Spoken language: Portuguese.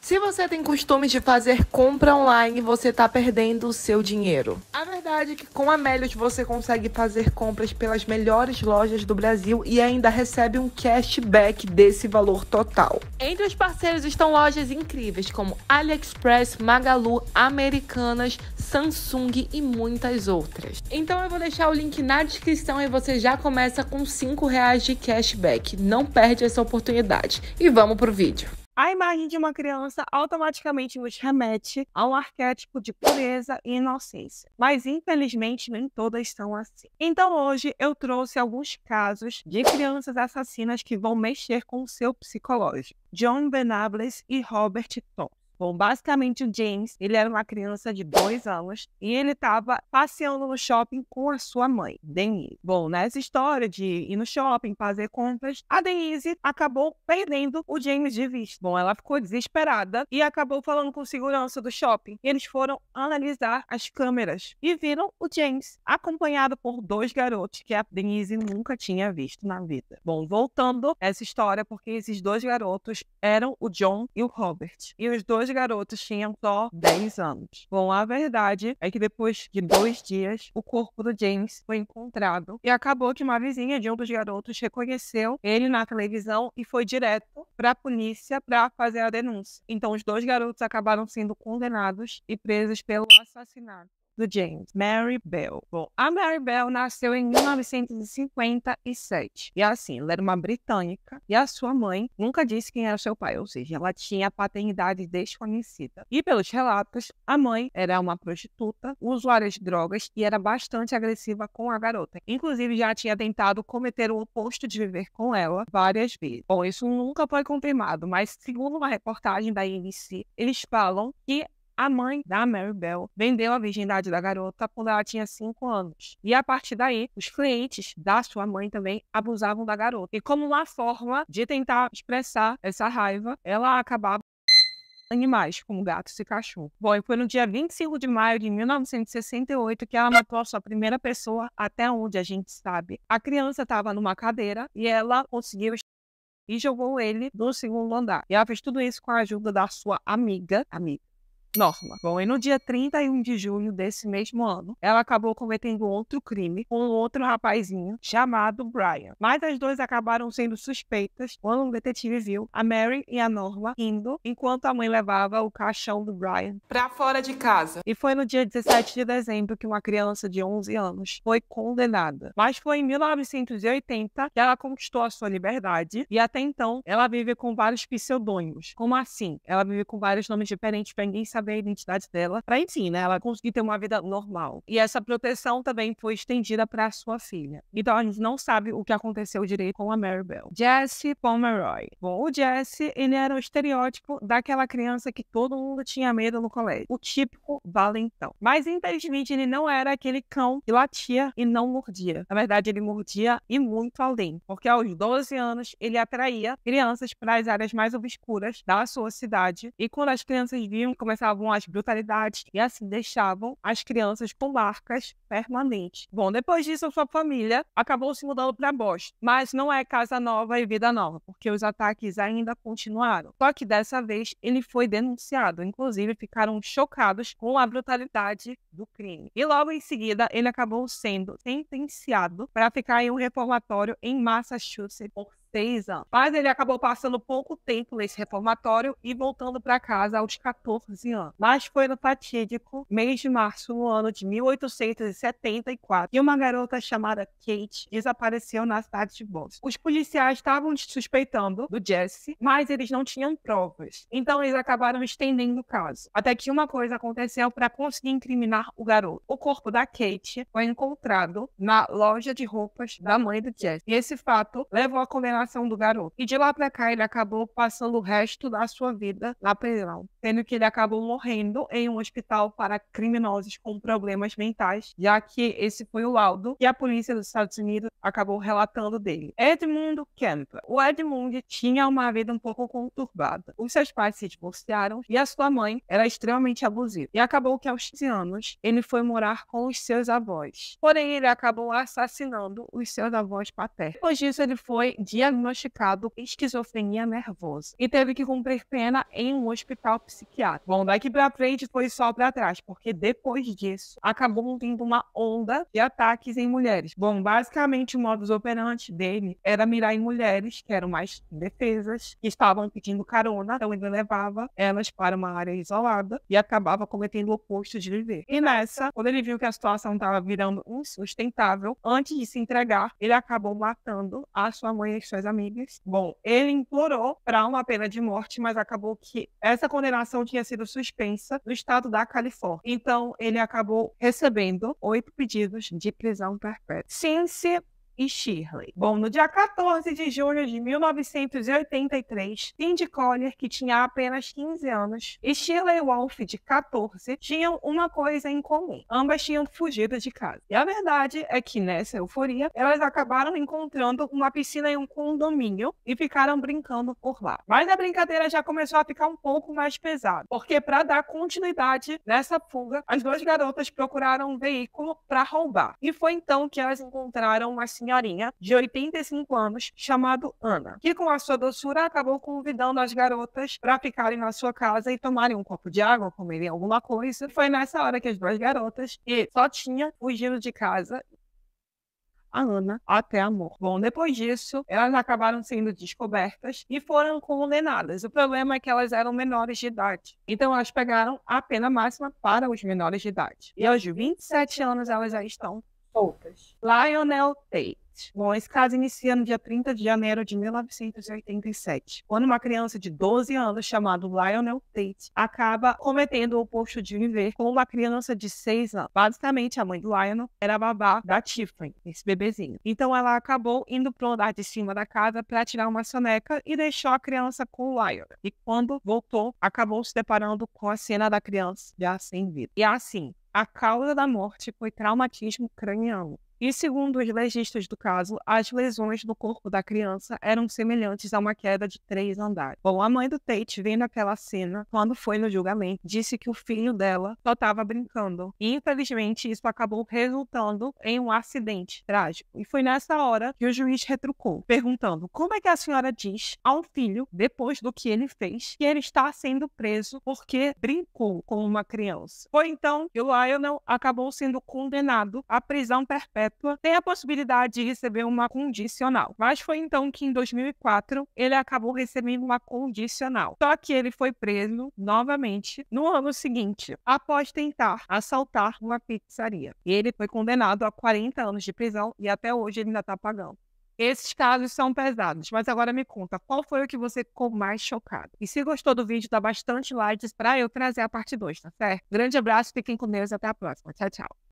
Se você tem costume de fazer compra online, você tá perdendo o seu dinheiro. A verdade é que com a Melius você consegue fazer compras pelas melhores lojas do Brasil e ainda recebe um cashback desse valor total. Entre os parceiros estão lojas incríveis como AliExpress, Magalu, Americanas, Samsung e muitas outras. Então eu vou deixar o link na descrição e você já começa com R$ 5 de cashback. Não perde essa oportunidade. E vamos pro vídeo. A imagem de uma criança automaticamente nos remete a um arquétipo de pureza e inocência, mas infelizmente nem todas são assim. Então hoje eu trouxe alguns casos de crianças assassinas que vão mexer com o seu psicológico. John Venables e Robert Thompson. Bom, basicamente o James, ele era uma criança de 2 anos e ele estava passeando no shopping com a sua mãe, Denise. Bom, nessa história de ir no shopping, fazer compras, a Denise acabou perdendo o James de vista. Bom, ela ficou desesperada e acabou falando com segurança do shopping. Eles foram analisar as câmeras e viram o James, acompanhado por 2 garotos que a Denise nunca tinha visto na vida. Bom, voltando essa história, porque esses 2 garotos eram o John e o Robert. E os 2 garotos tinham só 10 anos. Bom, a verdade é que depois de 2 dias, o corpo do James foi encontrado e acabou que uma vizinha de um dos garotos reconheceu ele na televisão e foi direto para a polícia para fazer a denúncia. Então, os 2 garotos acabaram sendo condenados e presos pelo assassinato do James. Mary Bell. Bom, a Mary Bell nasceu em 1957. E assim, ela era uma britânica e a sua mãe nunca disse quem era seu pai, ou seja, ela tinha paternidade desconhecida. E pelos relatos, a mãe era uma prostituta, usuária de drogas e era bastante agressiva com a garota. Inclusive, já tinha tentado cometer o oposto de viver com ela várias vezes. Bom, isso nunca foi confirmado, mas segundo uma reportagem da ABC, eles falam que a mãe da Mary Bell vendeu a virgindade da garota quando ela tinha 5 anos. E a partir daí, os clientes da sua mãe também abusavam da garota. E como uma forma de tentar expressar essa raiva, ela acabava animais, como gatos e cachorros. Bom, e foi no dia 25 de maio de 1968 que ela matou a sua primeira pessoa, até onde a gente sabe. A criança estava numa cadeira e ela conseguiu e jogou ele do 2º andar. E ela fez tudo isso com a ajuda da sua amiga Norma. Bom, e no dia 31 de junho desse mesmo ano, ela acabou cometendo outro crime com um outro rapazinho chamado Brian. Mas as 2 acabaram sendo suspeitas quando um detetive viu a Mary e a Norma indo enquanto a mãe levava o caixão do Brian Pra fora de casa. e foi no dia 17 de dezembro que uma criança de 11 anos foi condenada. Mas foi em 1980 que ela conquistou a sua liberdade e até então ela vive com vários pseudônimos. Como assim? Ela vive com vários nomes diferentes para ninguém saber a identidade dela, para enfim, né, ela conseguir ter uma vida normal. E essa proteção também foi estendida para sua filha. Então a gente não sabe o que aconteceu direito com a Mary Bell. Jesse Pomeroy. Bom, o Jesse, ele era o estereótipo daquela criança que todo mundo tinha medo no colégio. O típico valentão. Mas infelizmente ele não era aquele cão que latia e não mordia. Na verdade, ele mordia e muito além. Porque aos 12 anos ele atraía crianças para as áreas mais obscuras da sua cidade. E quando as crianças viam, começavam as brutalidades e assim deixavam as crianças com marcas permanentes. Bom, depois disso, a sua família acabou se mudando para Boston, mas não é casa nova e vida nova, porque os ataques ainda continuaram. Só que dessa vez ele foi denunciado, inclusive ficaram chocados com a brutalidade do crime. E logo em seguida, ele acabou sendo sentenciado para ficar em um reformatório em Massachusetts por 6 anos. Mas ele acabou passando pouco tempo nesse reformatório e voltando para casa aos 14 anos. Mas foi no fatídico mês de março, no ano de 1874, que uma garota chamada Kate desapareceu na cidade de Boston. Os policiais estavam suspeitando do Jesse, mas eles não tinham provas. Então eles acabaram estendendo o caso. Até que uma coisa aconteceu para conseguir incriminar o garoto. O corpo da Kate foi encontrado na loja de roupas da mãe do Jesse. E esse fato levou à condenação do garoto. E de lá pra cá, ele acabou passando o resto da sua vida na prisão, sendo que ele acabou morrendo em um hospital para criminosos com problemas mentais, já que esse foi o laudo que a polícia dos Estados Unidos acabou relatando dele. Edmund Kemper. O Edmund tinha uma vida um pouco conturbada. Os seus pais se divorciaram e a sua mãe era extremamente abusiva. E acabou que aos 15 anos, ele foi morar com os seus avós. Porém, ele acabou assassinando os seus avós paternos. Depois disso, ele foi de diagnosticado esquizofrenia nervosa e teve que cumprir pena em um hospital psiquiátrico. Bom, daqui pra frente foi só pra trás, porque depois disso acabou vindo uma onda de ataques em mulheres. Bom, basicamente o modus operandi dele era mirar em mulheres que eram mais indefesas, que estavam pedindo carona, então ele levava elas para uma área isolada e acabava cometendo o oposto de viver. E nessa, quando ele viu que a situação estava virando insustentável, antes de se entregar, ele acabou matando a sua mãe e as suas amigas. Bom, ele implorou para uma pena de morte, mas acabou que essa condenação tinha sido suspensa no estado da Califórnia. Então, ele acabou recebendo 8 pedidos de prisão perpétua. Cincy e Shirley. Bom, no dia 14 de junho de 1983, Cindy Collier, que tinha apenas 15 anos, e Shirley Wolfe, de 14, tinham uma coisa em comum. Ambas tinham fugido de casa. E a verdade é que, nessa euforia, elas acabaram encontrando uma piscina em um condomínio e ficaram brincando por lá. Mas a brincadeira já começou a ficar um pouco mais pesada, porque para dar continuidade nessa fuga, as duas garotas procuraram um veículo para roubar. E foi então que elas encontraram uma senhorinha de 85 anos chamada Ana, que com a sua doçura acabou convidando as garotas para ficarem na sua casa e tomarem um copo de água, comerem alguma coisa. Foi nessa hora que as duas garotas, que só tinham fugido de casa, a Ana até a morte. Bom, depois disso, elas acabaram sendo descobertas e foram condenadas. O problema é que elas eram menores de idade. Então, elas pegaram a pena máxima para os menores de idade. E aos 27 anos, elas já estão soltas. Lionel Tate. Bom, esse caso inicia no dia 30 de janeiro de 1987, quando uma criança de 12 anos, chamada Lionel Tate, acaba cometendo o oposto de viver com uma criança de 6 anos. Basicamente, a mãe do Lionel era a babá da Tiffany, esse bebezinho. Então, ela acabou indo pro andar de cima da casa para tirar uma soneca e deixou a criança com o Lionel. E quando voltou, acabou se deparando com a cena da criança já sem vida. E assim, a causa da morte foi traumatismo craniano. E segundo os legistas do caso, as lesões no corpo da criança eram semelhantes a uma queda de 3 andares. Bom, a mãe do Tate, vendo aquela cena, quando foi no julgamento, disse que o filho dela só estava brincando. E infelizmente isso acabou resultando em um acidente trágico. E foi nessa hora que o juiz retrucou, perguntando como é que a senhora diz a um filho, depois do que ele fez, que ele está sendo preso porque brincou com uma criança. Foi então que o Lionel acabou sendo condenado à prisão perpétua, tem a possibilidade de receber uma condicional. Mas foi então que em 2004 ele acabou recebendo uma condicional. Só que ele foi preso novamente no ano seguinte, após tentar assaltar uma pizzaria. E ele foi condenado a 40 anos de prisão e até hoje ele ainda está pagando. Esses casos são pesados, mas agora me conta, qual foi o que você ficou mais chocado? E se gostou do vídeo, dá bastante likes para eu trazer a parte 2, tá certo? Grande abraço, fiquem com Deus e até a próxima. Tchau, tchau.